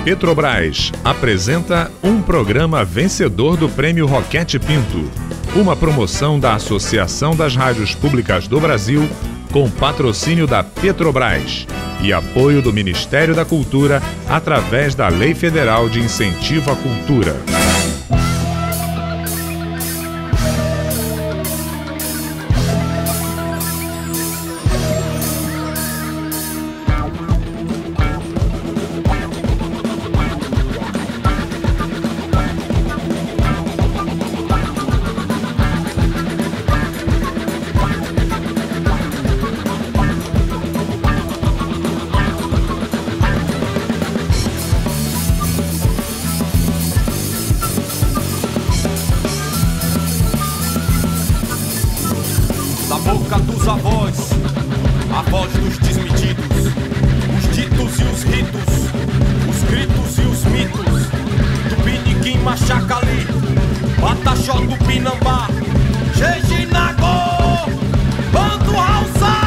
Petrobras apresenta um programa vencedor do Prêmio Roquete Pinto, uma promoção da Associação das Rádios Públicas do Brasil, com patrocínio da Petrobras e apoio do Ministério da Cultura através da Lei Federal de Incentivo à Cultura. Boca dos avós, a voz dos desmedidos, os ditos e os ritos, os gritos e os mitos, do Piniquim Machacali, Pataxó do Pinambá, Jejinago, Bando Hausa!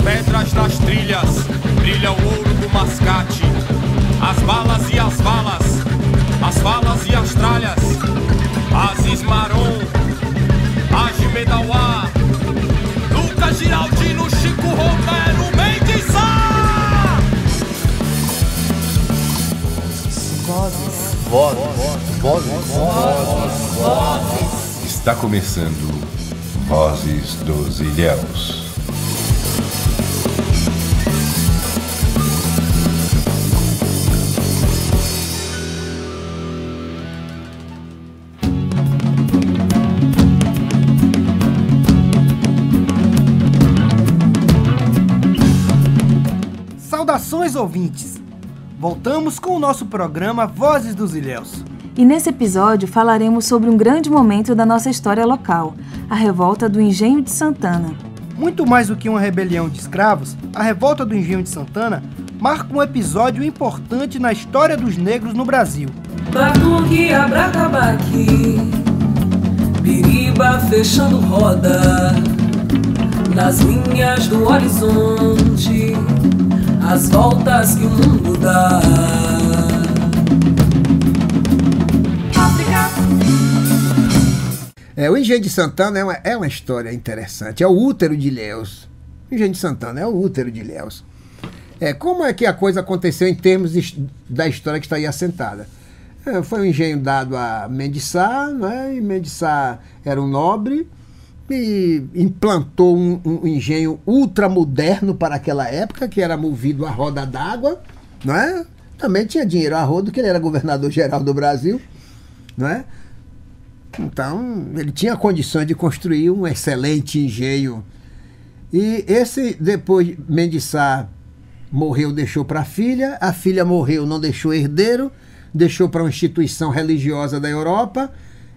Pedras nas trilhas, brilha o ouro do mascate. As balas e as valas, as falas e as tralhas. Aziz Maron, Agimedauá, Lucas Giraldino, Chico Romero, Mendes Sá. Vozes. Está começando Vozes dos Ilhéus. Saudações, ouvintes! Voltamos com o nosso programa Vozes dos Ilhéus. E nesse episódio falaremos sobre um grande momento da nossa história local, a revolta do Engenho de Santana. Muito mais do que uma rebelião de escravos, a revolta do Engenho de Santana marca um episódio importante na história dos negros no Brasil. Batuque, abracabaque, Biriba fechando roda, nas linhas do horizonte, as voltas que o mundo dá. O Engenho de Santana é uma história interessante. É o útero de Ilhéus. O Engenho de Santana é o útero de Ilhéus. Como é que a coisa aconteceu em termos da história que está aí assentada? Foi um engenho dado a Mendes Sá, né? E Mendes Sá era um nobre e implantou um engenho ultramoderno para aquela época, que era movido a roda d'água, não é? Também tinha dinheiro a rodo, que ele era governador-geral do Brasil, não é? Então, ele tinha condições de construir um excelente engenho. E depois, Mendes Sá morreu, deixou para a filha morreu, não deixou herdeiro, deixou para uma instituição religiosa da Europa,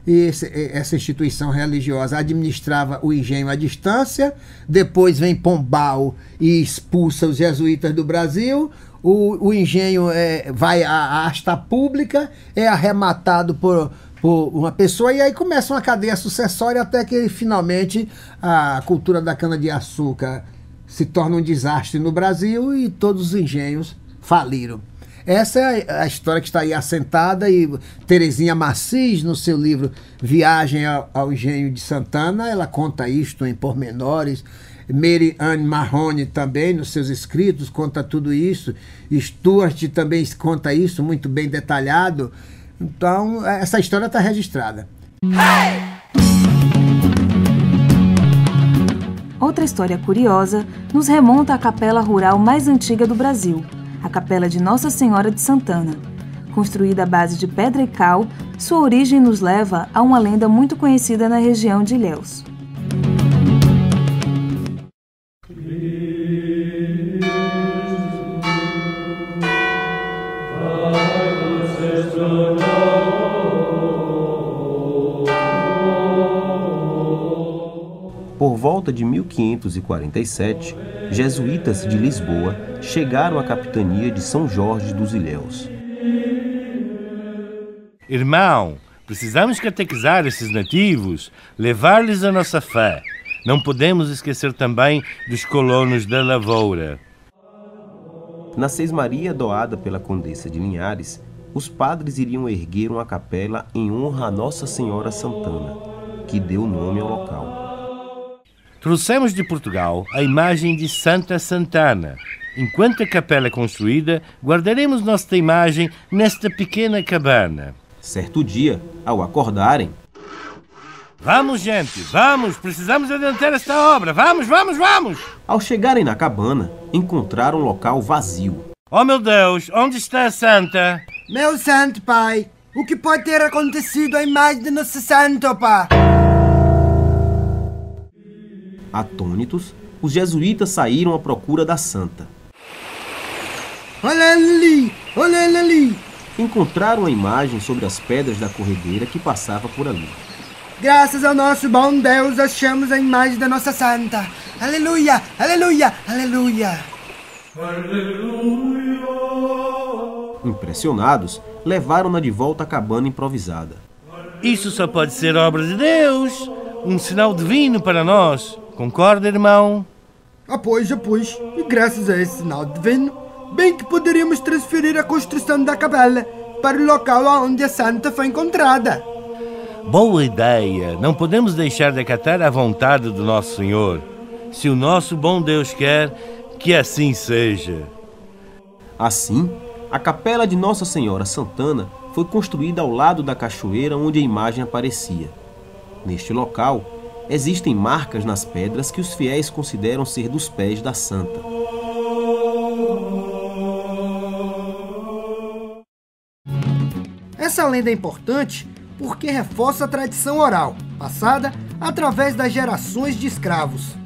e essa instituição religiosa administrava o engenho à distância. Depois vem Pombal e expulsa os jesuítas do Brasil. O engenho vai à asta pública, é arrematado por uma pessoa, e aí começa uma cadeia sucessória até que finalmente a cultura da cana-de-açúcar se torna um desastre no Brasil e todos os engenhos faliram. Essa é a história que está aí assentada, e Terezinha Macis, no seu livro Viagem ao Engenho de Santana, ela conta isto em pormenores. Mary Ann Mahoney também, nos seus escritos, conta tudo isso. Stuart também conta isso, muito bem detalhado. Então, essa história está registrada. Outra história curiosa nos remonta à capela rural mais antiga do Brasil, a Capela de Nossa Senhora de Santana. Construída à base de pedra e cal, sua origem nos leva a uma lenda muito conhecida na região de Ilhéus. Por volta de 1547, jesuítas de Lisboa chegaram à capitania de São Jorge dos Ilhéus. Irmão, precisamos catequizar esses nativos, levar-lhes a nossa fé. Não podemos esquecer também dos colonos da lavoura. Na sesmaria doada pela Condessa de Linhares, os padres iriam erguer uma capela em honra a Nossa Senhora Santana, que deu nome ao local. Trouxemos de Portugal a imagem de Santa Santana. Enquanto a capela é construída, guardaremos nossa imagem nesta pequena cabana. Certo dia, ao acordarem, Vamos, gente, vamos! Precisamos adiantar esta obra! Vamos, vamos, vamos! Ao chegarem na cabana, encontraram um local vazio. Oh, meu Deus, onde está a Santa? Meu santo pai, o que pode ter acontecido à imagem de nosso santo, pá? Atônitos, os jesuítas saíram à procura da santa. Olha ali! Olha ele ali! Encontraram a imagem sobre as pedras da corredeira que passava por ali. Graças ao nosso bom Deus, achamos a imagem da nossa santa. Aleluia! Aleluia! Aleluia! Impressionados, levaram-na de volta à cabana improvisada. Isso só pode ser obra de Deus, um sinal divino para nós. Concorda, irmão? Pois. E graças a esse sinal divino, bem que poderíamos transferir a construção da capela para o local onde a santa foi encontrada. Boa ideia! Não podemos deixar de acatar a vontade do nosso Senhor. Se o nosso bom Deus quer, que assim seja. Assim, a capela de Nossa Senhora Santana foi construída ao lado da cachoeira onde a imagem aparecia. Neste local, existem marcas nas pedras que os fiéis consideram ser dos pés da santa. Essa lenda é importante porque reforça a tradição oral, passada através das gerações de escravos.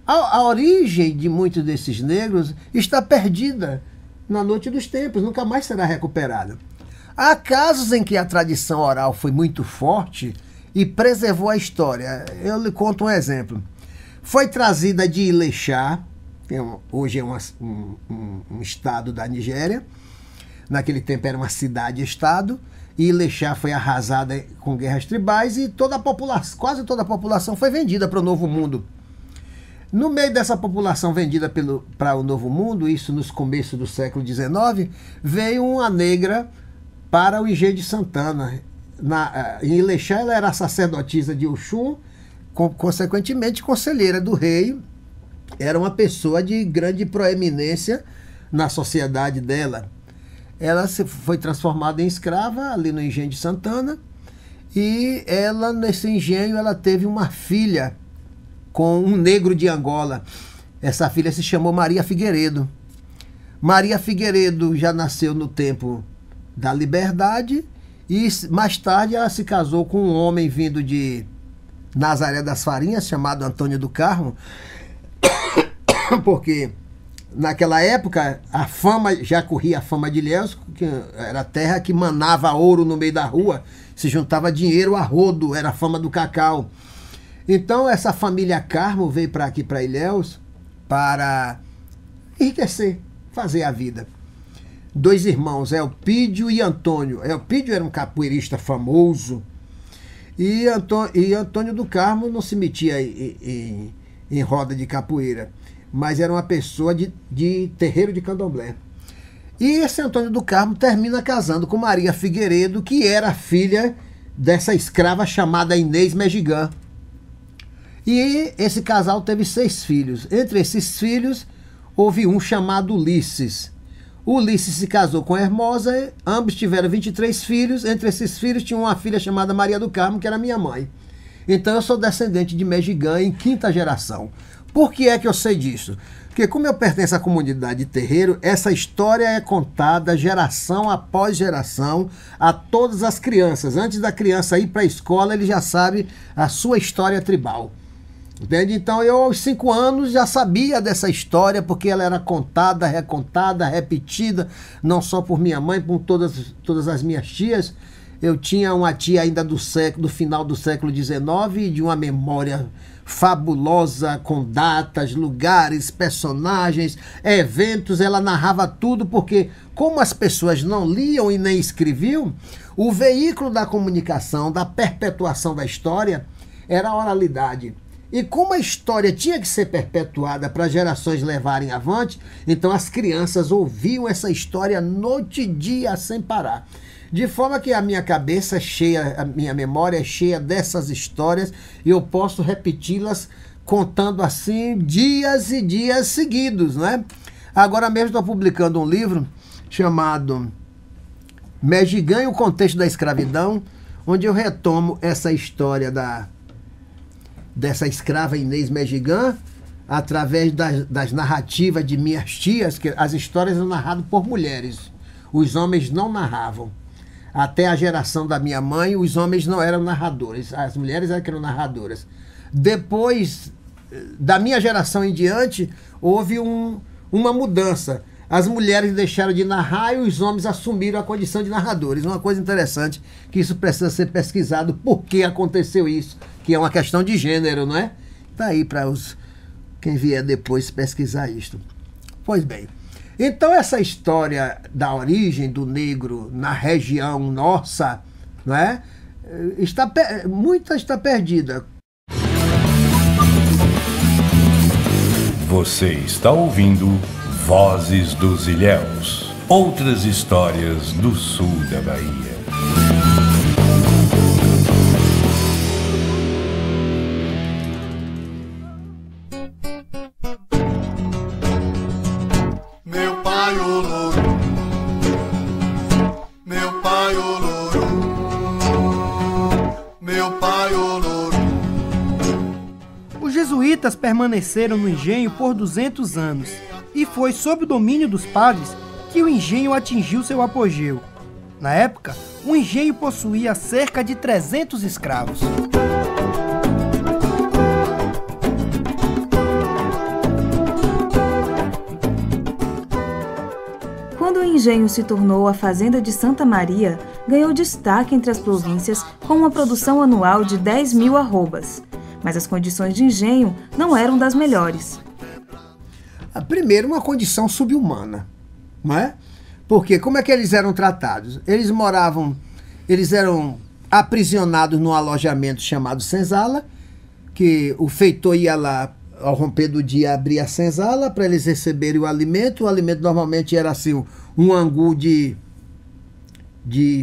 A origem de muitos desses negros está perdida na noite dos tempos, nunca mais será recuperada. Há casos em que a tradição oral foi muito forte e preservou a história. Eu lhe conto um exemplo. Foi trazida de Ilechá, que hoje é um estado da Nigéria. Naquele tempo era uma cidade-estado. E Ilechá foi arrasada com guerras tribais e quase toda a população foi vendida para o Novo Mundo. No meio dessa população vendida para o Novo Mundo, isso nos começos do século XIX, veio uma negra para o engenho de Santana. Em Ilechá ela era sacerdotisa de Oxum, consequentemente conselheira do rei, era uma pessoa de grande proeminência na sociedade dela. Ela foi transformada em escrava ali no engenho de Santana e ela, nesse engenho, ela teve uma filha com um negro de Angola. Essa filha se chamou Maria Figueiredo. Maria Figueiredo já nasceu no tempo da liberdade e mais tarde ela se casou com um homem vindo de Nazaré das Farinhas, chamado Antônio do Carmo, porque naquela época, a fama já corria a fama de Ilhéus, que era a terra que manava ouro no meio da rua, se juntava dinheiro a rodo, era a fama do cacau. Então essa família Carmo veio para aqui, para Ilhéus, para enriquecer, fazer a vida. 2 irmãos, Elpídio e Antônio. Elpídio era um capoeirista famoso e Antônio do Carmo não se metia em roda de capoeira, mas era uma pessoa de terreiro de candomblé. E esse Antônio do Carmo termina casando com Maria Figueiredo, que era filha dessa escrava chamada Inês Mejigã. E esse casal teve 6 filhos. Entre esses filhos, houve um chamado Ulisses. Ulisses se casou com Hermosa, ambos tiveram 23 filhos. Entre esses filhos tinha uma filha chamada Maria do Carmo, que era minha mãe. Então eu sou descendente de Mejigã em 5ª geração. Por que é que eu sei disso? Porque como eu pertenço à comunidade de terreiro, essa história é contada geração após geração a todas as crianças. Antes da criança ir para a escola, ele já sabe a sua história tribal. Entende? Então eu aos 5 anos já sabia dessa história, porque ela era contada, recontada, repetida, não só por minha mãe, por todas as minhas tias. Eu tinha uma tia ainda do final do século XIX, de uma memória fabulosa, com datas, lugares, personagens, eventos. Ela narrava tudo porque, como as pessoas não liam e nem escreviam, o veículo da comunicação, da perpetuação da história, era a oralidade. E como a história tinha que ser perpetuada para gerações levarem avante, então as crianças ouviam essa história noite e dia sem parar. De forma que a minha cabeça é cheia, a minha memória é cheia dessas histórias e eu posso repeti-las contando assim dias e dias seguidos, né? Agora mesmo estou publicando um livro chamado Mexigã e o Contexto da Escravidão, onde eu retomo essa história dessa escrava Inês Mexigã através das narrativas de minhas tias, que as histórias eram narradas por mulheres. Os homens não narravam. Até a geração da minha mãe, os homens não eram narradores, as mulheres eram narradoras. Depois da minha geração em diante, houve uma mudança. As mulheres deixaram de narrar e os homens assumiram a condição de narradores. Uma coisa interessante, que isso precisa ser pesquisado, por que aconteceu isso, que é uma questão de gênero, não é? Está aí para quem vier depois pesquisar isto. Pois bem, então essa história da origem do negro na região nossa, não é? Muita está perdida. Você está ouvindo Vozes dos Ilhéus, outras histórias do sul da Bahia. Meu pai oloro, meu pai oloro, meu pai oloro. Os jesuítas permaneceram no engenho por 200 anos. E foi sob o domínio dos padres que o engenho atingiu seu apogeu. Na época, o engenho possuía cerca de 300 escravos. Quando o engenho se tornou a Fazenda de Santa Maria, ganhou destaque entre as províncias com uma produção anual de 10.000 arrobas. Mas as condições de engenho não eram das melhores. Primeiro, uma condição subhumana, não é? Porque como é que eles eram tratados? Eles eram aprisionados num alojamento chamado senzala, que o feitor ia lá, ao romper do dia, abrir a senzala para eles receberem o alimento. O alimento normalmente era assim, um angu de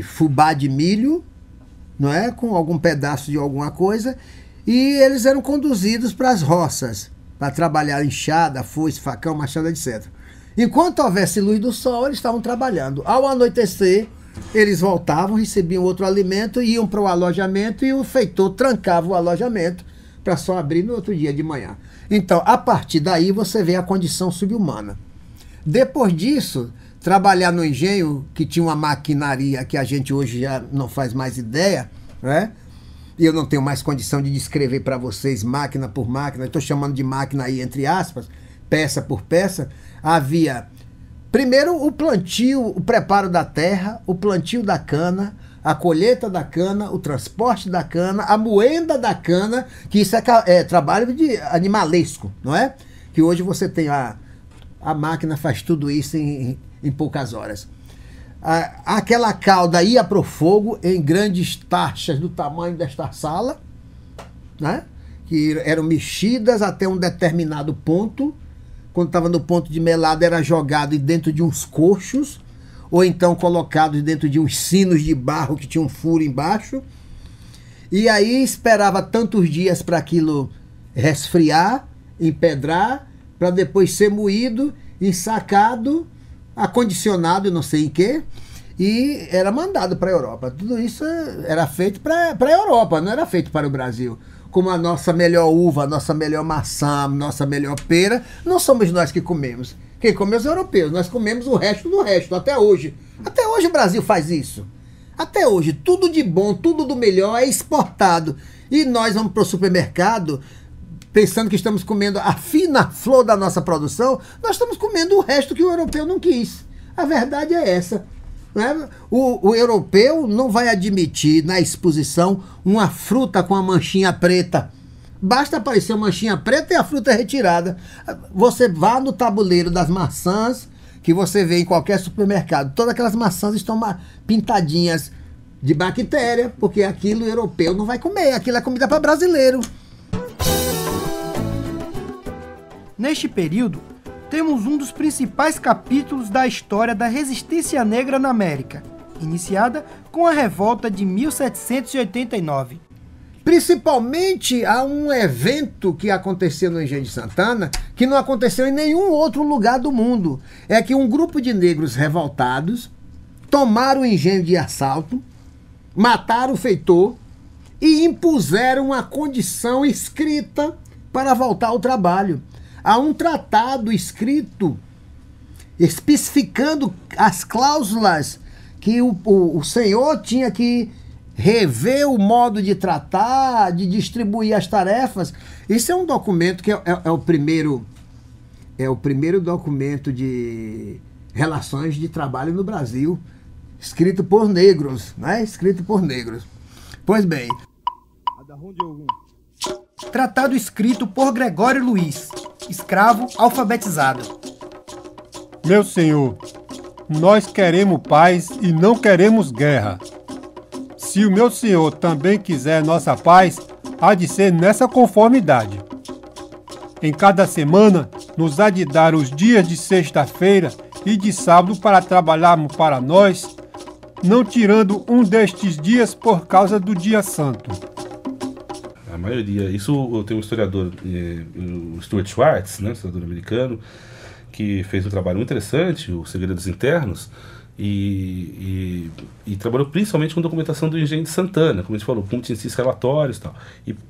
fubá de milho, não é? Com algum pedaço de alguma coisa, e eles eram conduzidos para as roças, para trabalhar enxada, foice, facão, machado, etc. Enquanto houvesse luz do sol, eles estavam trabalhando. Ao anoitecer, eles voltavam, recebiam outro alimento, iam para o alojamento e o feitor trancava o alojamento para só abrir no outro dia de manhã. Então, a partir daí, você vê a condição subhumana. Depois disso, trabalhar no engenho, que tinha uma maquinaria que a gente hoje já não faz mais ideia, né? E eu não tenho mais condição de descrever para vocês máquina por máquina, estou chamando de máquina aí entre aspas, peça por peça. Havia, primeiro, o plantio, o preparo da terra, o plantio da cana, a colheita da cana, o transporte da cana, a moenda da cana, que isso é trabalho de animalesco, não é? Que hoje você tem a máquina faz tudo isso em poucas horas. Aquela cauda ia para o fogo em grandes taxas do tamanho desta sala, né? Que eram mexidas até um determinado ponto. Quando estava no ponto de melada, era jogado dentro de uns coxos, ou então colocado dentro de uns sinos de barro que tinha um furo embaixo. E aí esperava tantos dias para aquilo resfriar, empedrar, para depois ser moído, ensacado, acondicionado, não sei em quê, e era mandado para a Europa. Tudo isso era feito para a Europa, não era feito para o Brasil. Como a nossa melhor uva, a nossa melhor maçã, a nossa melhor pera, não somos nós que comemos. Quem come é os europeus, nós comemos o resto do resto, até hoje. Até hoje o Brasil faz isso. Até hoje, tudo de bom, tudo do melhor é exportado. E nós vamos para o supermercado pensando que estamos comendo a fina flor da nossa produção, nós estamos comendo o resto que o europeu não quis. A verdade é essa. Né? O europeu não vai admitir na exposição uma fruta com a manchinha preta, Basta aparecer uma manchinha preta e a fruta é retirada. Você vá no tabuleiro das maçãs, que você vê em qualquer supermercado. Todas aquelas maçãs estão pintadinhas de bactéria, porque aquilo europeu não vai comer. Aquilo é comida para brasileiro. Neste período, temos um dos principais capítulos da história da resistência negra na América, iniciada com a revolta de 1789. Principalmente há um evento que aconteceu no Engenho de Santana que não aconteceu em nenhum outro lugar do mundo. É que um grupo de negros revoltados tomaram o engenho de assalto, mataram o feitor e impuseram uma condição escrita para voltar ao trabalho. Há um tratado escrito especificando as cláusulas que o senhor tinha que rever o modo de tratar, de distribuir as tarefas. Isso é um documento que é o primeiro documento de relações de trabalho no Brasil, escrito por negros, né? Escrito por negros. Pois bem. Tratado escrito por Gregório Luiz, escravo alfabetizado. Meu senhor, nós queremos paz e não queremos guerra. Se o meu senhor também quiser nossa paz, há de ser nessa conformidade. Em cada semana, nos há de dar os dias de sexta-feira e de sábado para trabalharmos para nós, não tirando um destes dias por causa do dia santo. A maioria, isso eu tenho um historiador, o Stuart Schwartz, né, historiador americano, que fez um trabalho muito interessante, o Segredos Internos, e trabalhou principalmente com documentação do Engenho de Santana, como a gente falou, com esses relatórios e tal.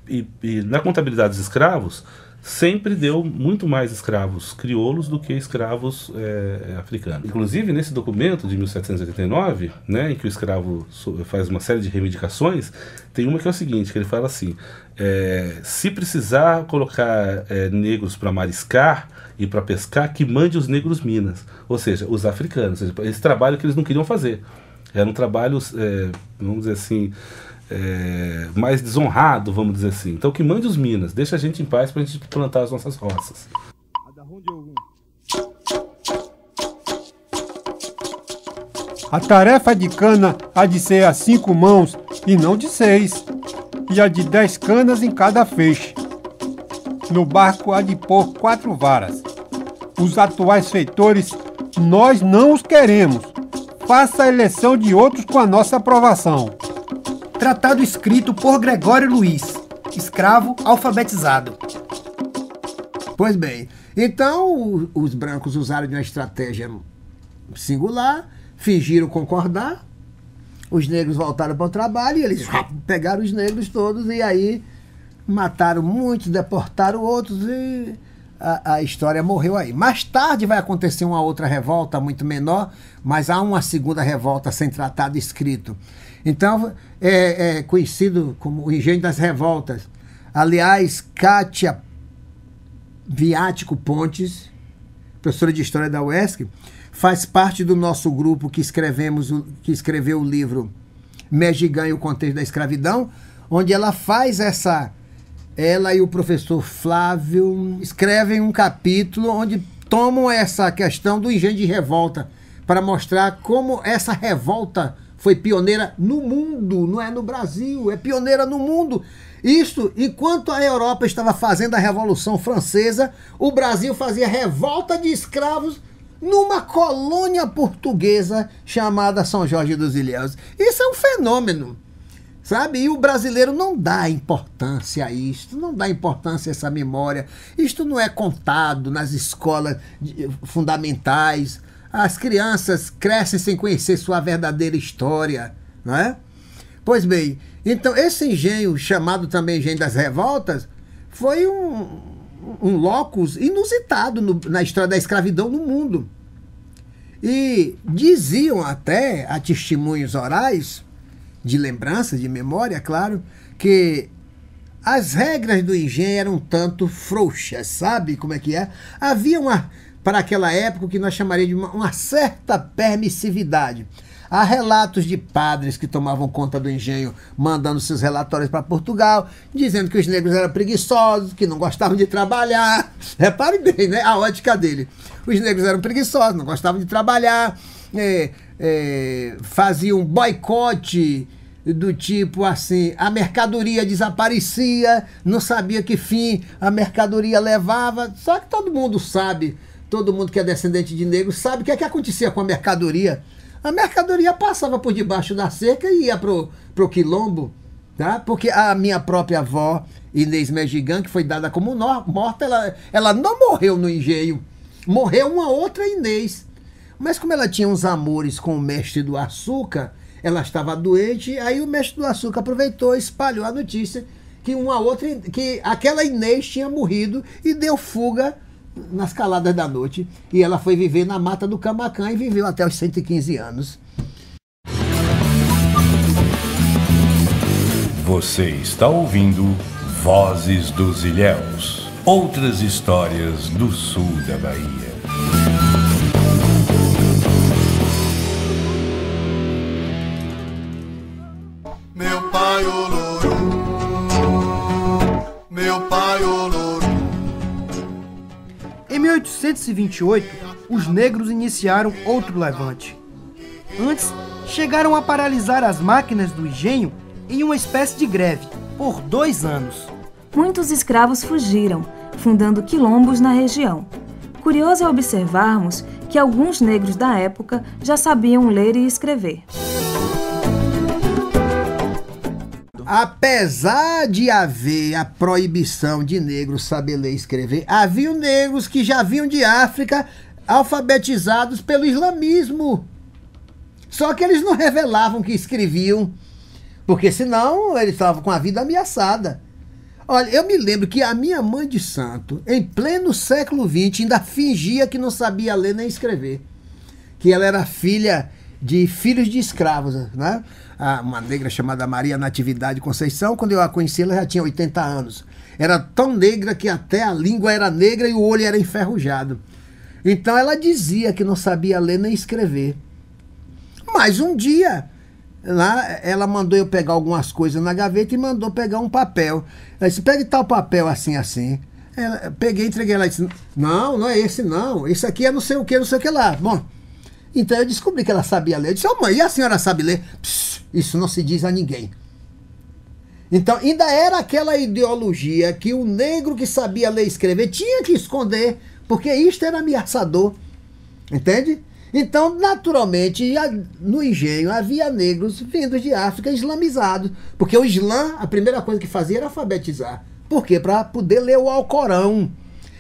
E na contabilidade dos escravos, sempre deu muito mais escravos crioulos do que escravos africanos. Inclusive, nesse documento de 1789, né, em que o escravo faz uma série de reivindicações, tem uma que é o seguinte, que ele fala assim, se precisar colocar negros para mariscar e para pescar, que mande os negros Minas, ou seja, os africanos, ou seja, esse trabalho que eles não queriam fazer. Era um trabalho, vamos dizer assim, mais desonrado, vamos dizer assim. Então que mande os Minas, deixa a gente em paz para a gente plantar as nossas roças. A tarefa de cana há de ser a 5 mãos e não de 6, e a de 10 canas em cada feixe. No barco há de pôr 4 varas. Os atuais feitores, nós não os queremos. Faça a eleição de outros com a nossa aprovação. Tratado escrito por Gregório Luiz, escravo alfabetizado. Pois bem, então os brancos usaram de uma estratégia singular, fingiram concordar, os negros voltaram para o trabalho e eles pegaram os negros todos e aí mataram muitos, deportaram outros e a história morreu aí. Mais tarde vai acontecer uma outra revolta muito menor, mas há uma segunda revolta sem tratado escrito. Então é conhecido como o Engenho das Revoltas. Aliás, Kátia Viático Pontes, professora de História da UESC, faz parte do nosso grupo que escreveu o livro Mexigan e o Contexto da Escravidão, onde ela faz ela e o professor Flávio escrevem um capítulo onde tomam essa questão do engenho de revolta para mostrar como essa revolta foi pioneira no mundo, não é no Brasil, é pioneira no mundo. Isso, enquanto a Europa estava fazendo a Revolução Francesa, o Brasil fazia revolta de escravos numa colônia portuguesa chamada São Jorge dos Ilhéus. Isso é um fenômeno, sabe? E o brasileiro não dá importância a isto, não dá importância a essa memória. Isto não é contado nas escolas fundamentais. As crianças crescem sem conhecer sua verdadeira história, não é? Pois bem, então esse engenho, chamado também Engenho das Revoltas, foi um locus inusitado na história da escravidão no mundo. E diziam até, a testemunhos orais, de lembrança, de memória, claro, que as regras do engenho eram um tanto frouxas, sabe como é que é? Havia para aquela época o que nós chamaríamos de uma certa permissividade. Há relatos de padres que tomavam conta do engenho, mandando seus relatórios para Portugal, dizendo que os negros eram preguiçosos, que não gostavam de trabalhar. Repare bem, né? A ótica dele. Os negros eram preguiçosos, não gostavam de trabalhar, faziam um boicote do tipo assim, a mercadoria desaparecia, não sabia que fim a mercadoria levava. Só que todo mundo sabe, todo mundo que é descendente de negros sabe o que é que acontecia com a mercadoria. A mercadoria passava por debaixo da cerca e ia pro quilombo, tá? Porque a minha própria avó, Inês Megigan, que foi dada como morta, ela não morreu no engenho, morreu uma outra Inês. Mas como ela tinha uns amores com o mestre do açúcar, ela estava doente, aí o mestre do açúcar aproveitou e espalhou a notícia que aquela Inês tinha morrido e deu fuga nas caladas da noite. E ela foi viver na Mata do Camacã e viveu até os 115 anos. Você está ouvindo Vozes dos Ilhéus. Outras histórias do sul da Bahia. Meu pai Oloro, meu pai Oloro. Em 1828, os negros iniciaram outro levante. Antes, chegaram a paralisar as máquinas do engenho em uma espécie de greve, por 2 anos. Muitos escravos fugiram, fundando quilombos na região. Curioso é observarmos que alguns negros da época já sabiam ler e escrever. Apesar de haver a proibição de negros saber ler e escrever, haviam negros que já vinham de África alfabetizados pelo islamismo. Só que eles não revelavam que escreviam, porque senão eles estavam com a vida ameaçada. Olha, eu me lembro que a minha mãe de santo, em pleno século XX, ainda fingia que não sabia ler nem escrever. Que ela era filha de filhos de escravos, né? Uma negra chamada Maria Natividade Conceição, quando eu a conheci, ela já tinha 80 anos. Era tão negra que até a língua era negra e o olho era enferrujado. Então ela dizia que não sabia ler nem escrever. Mas um dia, lá, ela mandou eu pegar algumas coisas na gaveta e mandou pegar um papel. Ela disse, pegue tal papel assim, assim. Peguei, entreguei, ela disse, não é esse não, esse aqui é não sei o que lá. Bom, então eu descobri que ela sabia ler. Eu disse, mãe, e a senhora sabe ler? Psst, isso não se diz a ninguém. Então ainda era aquela ideologia que o negro que sabia ler e escrever tinha que esconder, porque isto era ameaçador. Entende? Então, naturalmente, no engenho havia negros vindos de África islamizados, porque o Islã, a primeira coisa que fazia era alfabetizar. Por quê? Para poder ler o Alcorão.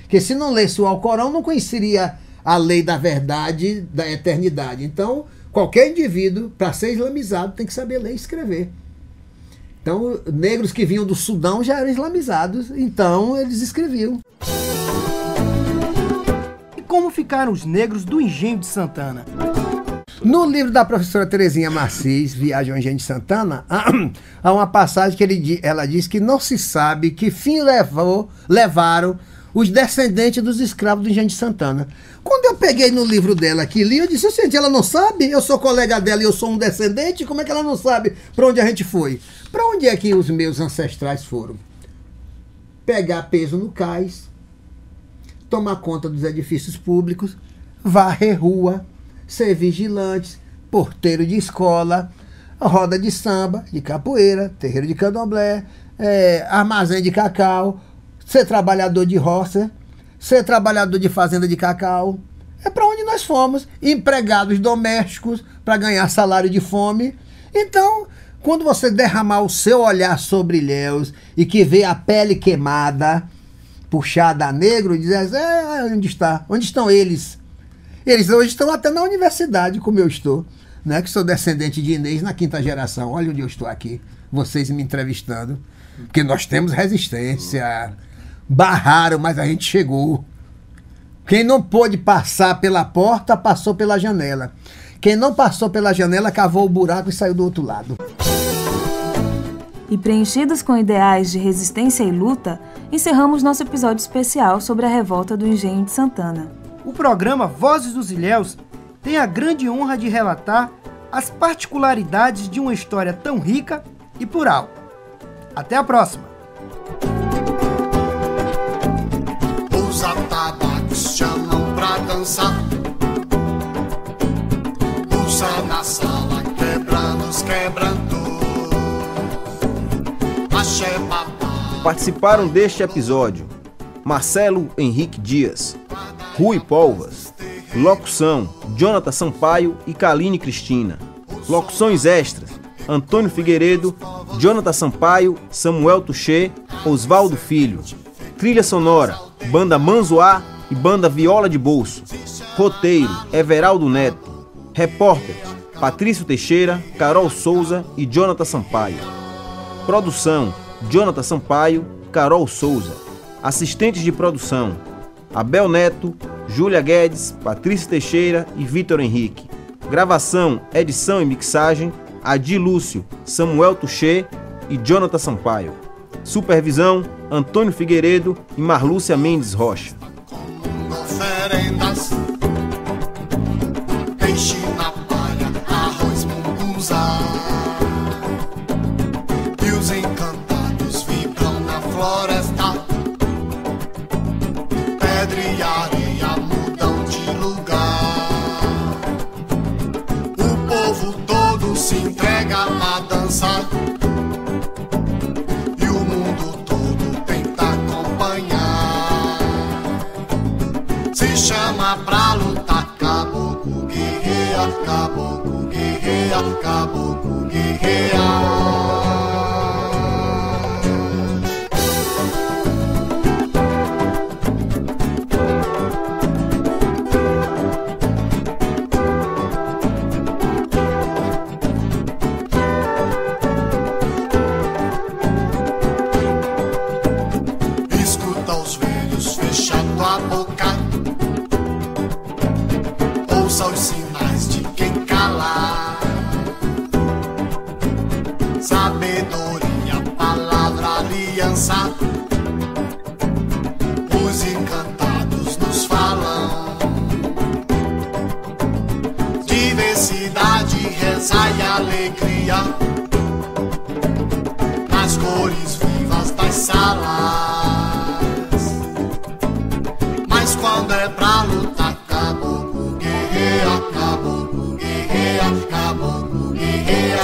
Porque se não lesse o Alcorão, não conheceria a lei da verdade, da eternidade. Então, qualquer indivíduo, para ser islamizado, tem que saber ler e escrever. Então, negros que vinham do Sudão já eram islamizados, então eles escreviam. Como ficaram os negros do Engenho de Santana? No livro da professora Terezinha Marcis, Viagem ao Engenho de Santana, há uma passagem que ela diz que não se sabe que fim levaram os descendentes dos escravos do Engenho de Santana. Quando eu peguei no livro dela aqui, li, eu disse, gente, ela não sabe? Eu sou colega dela e eu sou um descendente? Como é que ela não sabe para onde a gente foi? Para onde é que os meus ancestrais foram? Pegar peso no cais, tomar conta dos edifícios públicos, varrer rua, ser vigilantes, porteiro de escola, roda de samba, de capoeira, terreiro de candomblé, armazém de cacau, ser trabalhador de roça, ser trabalhador de fazenda de cacau. É para onde nós fomos, empregados domésticos para ganhar salário de fome. Então, quando você derramar o seu olhar sobre Ilhéus e que vê a pele queimada, puxada a negro, e dizer, onde está? Onde estão eles? Eles hoje estão até na universidade, como eu estou, né? Que sou descendente de Inês na 5ª geração. Olha onde eu estou aqui, vocês me entrevistando. Porque nós temos resistência. Barraram, mas a gente chegou. Quem não pôde passar pela porta, passou pela janela. Quem não passou pela janela, cavou o buraco e saiu do outro lado. E preenchidos com ideais de resistência e luta, encerramos nosso episódio especial sobre a revolta do Engenho de Santana. O programa Vozes dos Ilhéus tem a grande honra de relatar as particularidades de uma história tão rica e plural. Até a próxima! Os atabaques chamam pra dançar. Usa na sala, quebrando os quebrantos. Axé babá. Participaram deste episódio Marcelo Henrique Dias, Rui Polvas. Locução: Jonathan Sampaio e Kaline Cristina. Locuções extras: Antônio Figueiredo, Jonathan Sampaio, Samuel Tuchê, Osvaldo Filho. Trilha sonora: Banda Manzoá e Banda Viola de Bolso. Roteiro: Everaldo Neto. Repórter: Patrício Teixeira, Carol Souza e Jonathan Sampaio. Produção: Jonathan Sampaio, Carol Souza. Assistentes de produção: Abel Neto, Júlia Guedes, Patrícia Teixeira e Vitor Henrique. Gravação, edição e mixagem: Adi Lúcio, Samuel Tuchê e Jonathan Sampaio. Supervisão: Antônio Figueiredo e Marlúcia Mendes Rocha. Oferendas, peixe na palha, arroz munguzá. E os encantados vibram na floresta. Pedra e areia mudam de lugar. O povo todo se entrega na dança. E o mundo todo tenta acompanhar. Se chama pra lutar, caboclo guerreia, caboclo guerreia, caboclo guerreia. Escuta os velhos fechando a boca. Ouça os sinais de quem cala. Sabedoria, palavra, aliança. Os encantados nos falam. Diversidade, reza e alegria. Nas cores vivas das salas. Mas quando é pra lutar, caboclo guerreia, caboclo guerreia, caboclo guerreia.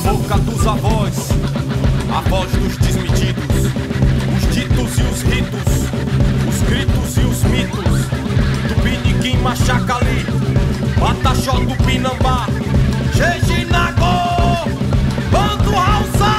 boca dos avós, a voz dos desmedidos, os ditos e os ritos, os gritos e os mitos, do Piniquim Machacali, Pataxó do Pinambá, Jejinagô, Bando Hausa!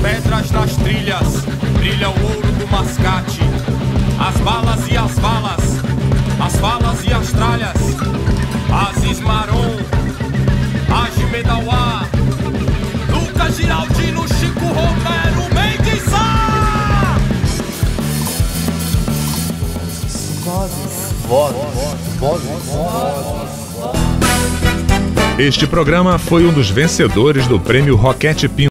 Pedras das trilhas, brilha o ouro do mascate. As balas e as valas, as falas e as tralhas. Aziz Marom, Medauá, Lucas Giraldino, Chico Romero, Mendes Sá. Este programa foi um dos vencedores do Prêmio Roquete Pinto.